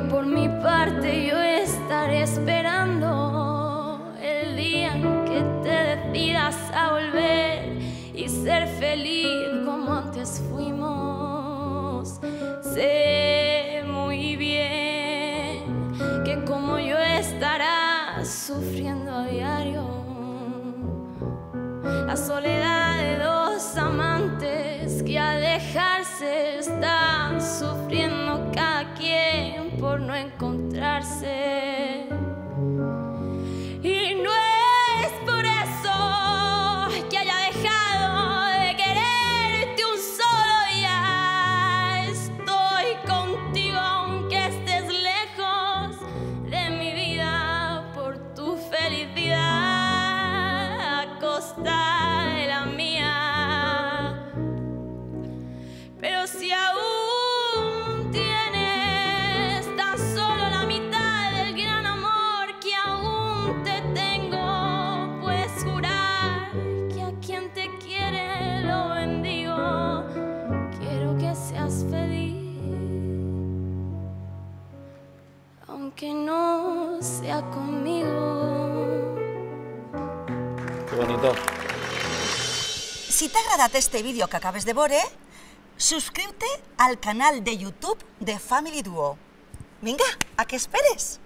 por mi parte yo estaré esperando el día en que te decidas a volver y ser feliz como antes fuimos. Sé muy bien que como yo estarás sufriendo a diario la soledad de dos amantes que al dejarse están sufriendo cada quien por no encontrarse. Y no es por eso que haya dejado de quererte un solo día. Estoy contigo aunque estés lejos de mi vida por tu felicidad a costa de la mía. Pero si aún tienes tan solo la mitad del gran amor que aún te tengo, puedes jurar que a quien te quiere lo bendigo. Quiero que seas feliz, aunque no sea conmigo. Que bonito. Si t'ha agradat este vídeo que acabes de veure, subscriu-te al canal de YouTube de Family Duo. Vinga, a què esperes?